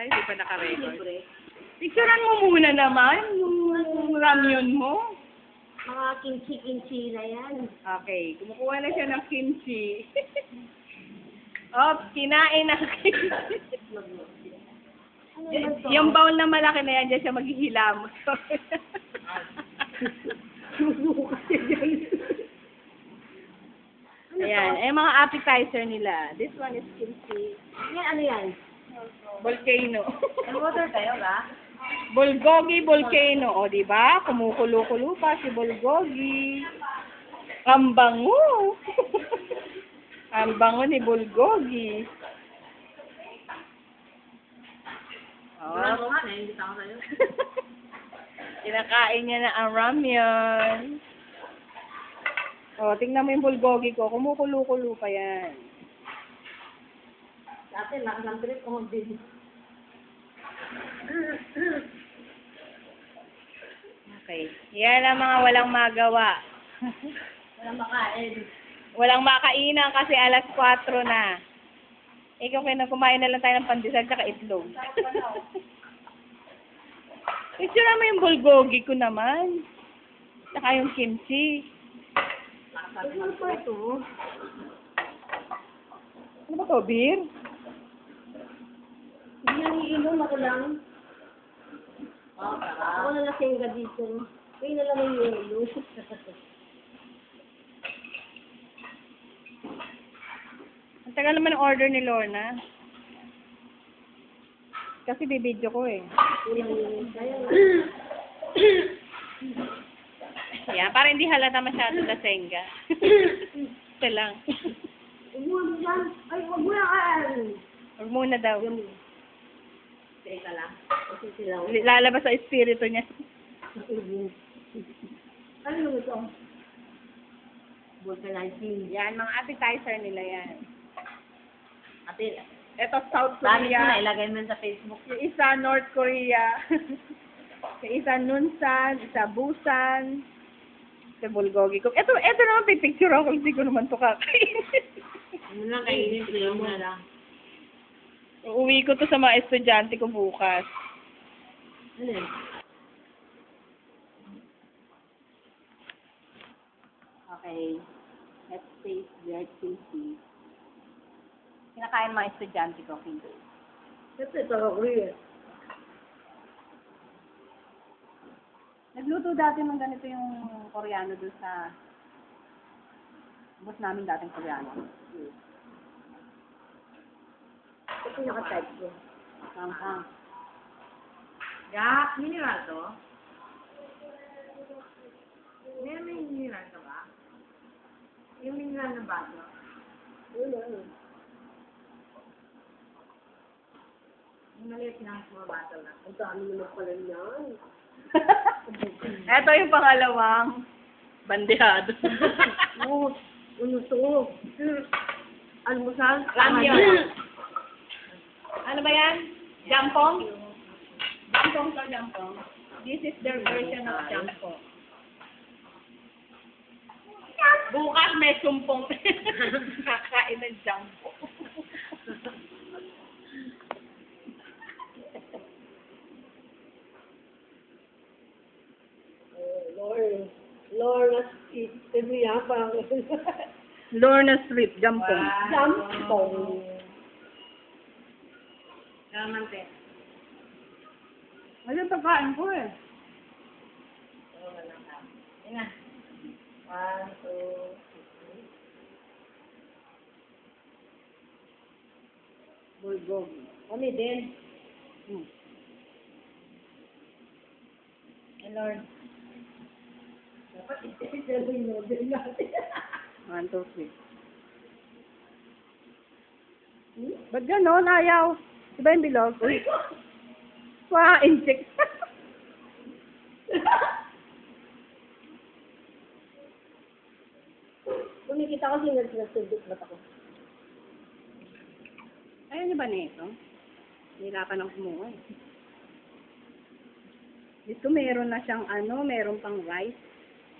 tayo, di pa naka-record. Picturean mo muna naman yung ramyun mo. Mga kimchi-kimchi na yan. Okay, kumukuha na siya ng kimchi. Oh, kinain ng kimchi. Yung bowl na malaki na yan, dyan siya maghihilamos. Ayan, eh mga appetizer nila. This one is kimchi. Yan, ano yan? Volcano. Water tayo ba? Bulgogi volcano. O, di ba? Kumukulo-kulo pa si Bulgogi. Ang bango. Ang bango ni Bulgogi. Wala Oh. mo nga, hindi ako sa'yo. Kinakain niya na ang ramyun. O, tingnan mo yung Bulgogi ko. Kumukulo-kulo pa yan. Dati, lakas ng trip ko mag-bili. Okay. Yan ang mga walang magawa. Wala makain. Walang makainan kasi alas 4 na. Ikaw kumain na lang tayo ng pandesal tsaka itlog. Picture mo yung bulgogi ko naman. Tsaka yung kimchi. Ano pa ito? Ano ba to, beer? Hindi nang iinom, ako lang. Ako na lasingga dito. Kayo na lang yung yelo. Ang tagal naman ang order ni Lorna. Kasi bibidyo ko eh. Yeah, para hindi halata masyado sa senga. Ito lang. Huwag mo dyan. Ay, huwag mo yan. Huwag muna daw. Teka lang. Kasi sila. Lalabas sa espiritu niya. Ano ito? Vulcanizing. Yan, mga appetizer nila yan. Ate, Ito, South dami ko na Korea. ilagay mo sa Facebook. Yung isa, North Korea. Yung isa, Nunsan. Isa, Busan. Isa, Bulgogi ko. Ito naman, pipicture ako. Hindi ko naman ito kakainin. Ano lang kainin, sila mo na lang. Uuwi ko to sa mga estudyante ko bukas. Ano yun? Okay. Let's taste their kimchi. Kinakain mga estudyante ko, hindi. Ito, ito ako rin. Nagluto dati ng ganito yung Koreano doon sa bus namin dating Koreano. Ito naka-type ko. Samsung. Yak, mineral to? May mineral ka ba? Yung mineral na baso? Wala. Yung maliit na mga baso lang. Ang dami naman pala yan. Ito yung pangalawang bandehado. Oo, ano to? Almusal? Ramyun. Ano ba yan? Jampong? Jampong to, jampong. This is their version of jampong. Bukas may sumpong. Kakain ng jampong. Lord, ito yan, parang Lorna strip, jampong. jampong. Naman, te. Ayun, pagkain ko eh. Yan na. 1, 2, 3. Bulgogi. Kami din. Hmm. Lord. Dapat isipin yung model natin. 1, 2, 3. Ba't gano'n? Ayaw. Diba yung bilog? Uy. Wow, inject. Kumikita ko sinasundot ba't ako? Ayaw niyo ba na ito? Nahirapan ang kumuha eh. Dito meron na siyang meron pang rice.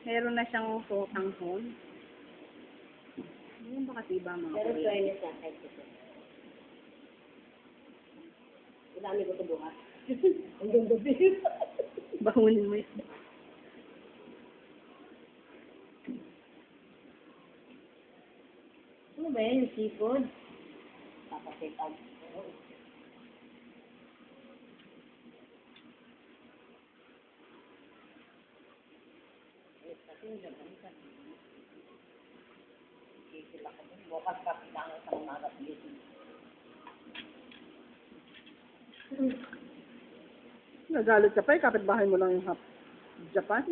Meron na siyang sotanghon. Ano ba kasi ba mga Pero Korean? try niya sa kahit ito. Madami ko ito bukas. Hanggang gabi. Bahunin mo yun. Ano ba yan? Yung seafood? Papatake out. Bukas pa lang sa umaga dito. Nagalit ka pa eh, kapitbahay mo lang yung Japan.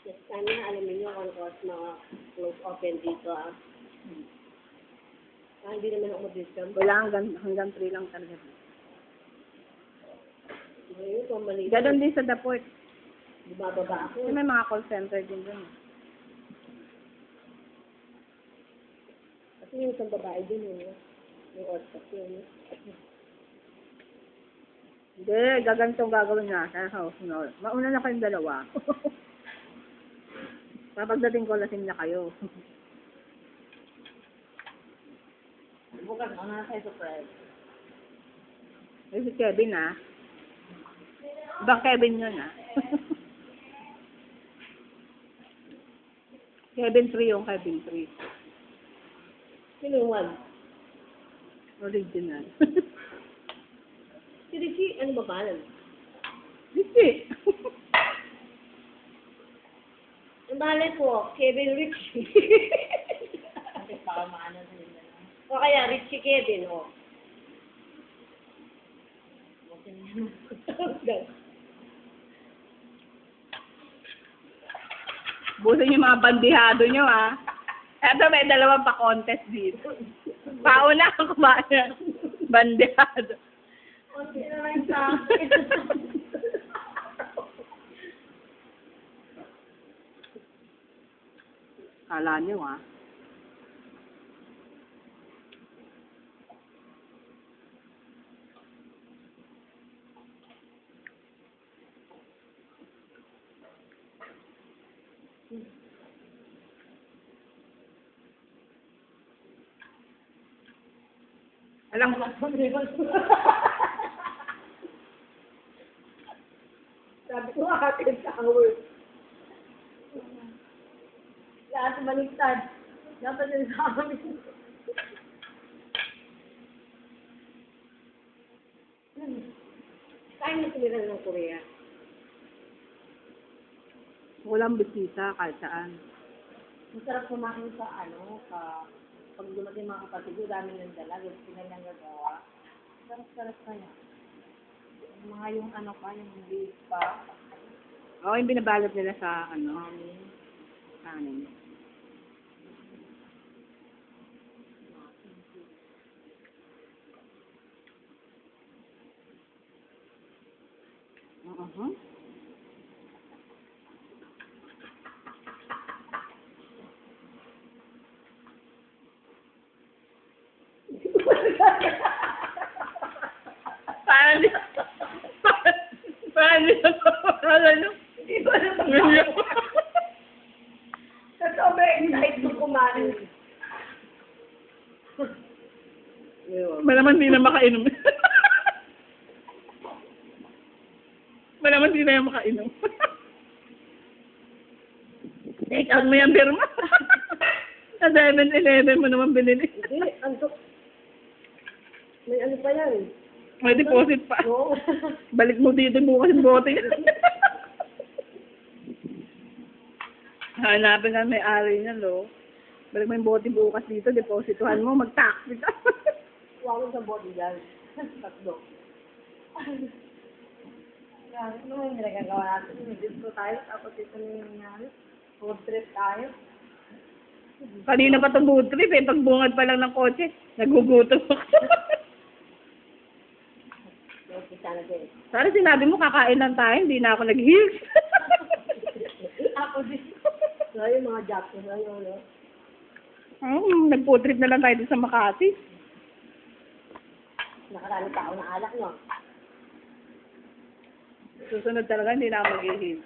Yes, sana alam niyo kung cost mga close open dito ah. Hindi naman ako mag-discount. Wala hanggang 3 lang talaga. Ngayon, kung maliit. Ganon din sa The Port. Bumababa ako. Kasi may mga call center din doon. Kasi yung isang babae din yun. Yung orthodox yun. Hindi, gagantong gagawin na sa house no. Mauna na kayong dalawa. Kapagdating ko, lasing na kayo. Bukas ako na sa surprise. Eh, si Kevin ah. Ibang Kevin yun ah. Kevin 3 yung Kevin 3. Sino yung one? Original. Si Richie, ano ba pangalan? Hindi. Ang balay po, Kevin Richie. Kasi baka maano sa nila. O kaya Richie Kevin, o. Busin yung mga bandihado nyo ah. Eto may dalawang pa-contest dito. Pauna ang kumain. Bandihado. Konti na lang sa akin. Kala nyo ah. Alam mo, Sabi ko, akin sa hour. Lahat baliktad. Dapat yung sa amin. Kaya mo tumira ng Korea. walang bisita kahit saan. Masarap kumain sa pag dumating mga kapatid ko, dami ng dala, gusto nilang gagawa. Sarap-sarap kaya. Yung yung beef pa. Oo, yung binabalot nila sa kanin. Parang di... Hindi ko na ba? Sa sobrang excited ko kumain. Malaman di na makainom. Malaman di na yung makainom. Take out mo yung beer mo. Sa 7-Eleven mo naman binili. Hindi, may ano pa yan. May deposit pa. Oo. Balik mo dito bukas yung bote. Hanapin na may-ari niya, lo. Balik mo yung bote bukas dito, deposituhan mo, mag-taxi ka. Huwag sa body yan. Tatlo. Ano mo yung nagagawa natin? Nag-disco tayo, tapos ito na yung nangyari. Food trip tayo. Kanina pa itong food trip eh, pagbungad pa lang ng kotse, nagugutom ako. Sana din. Sana sinabi mo, kakain lang tayo, hindi na ako nag-heels. Ako din. So, yung mga Jackson, ano? Nag-food trip na lang tayo din sa Makati. Nakarami tao na alak, no? Susunod talaga, hindi na ako mag-heels.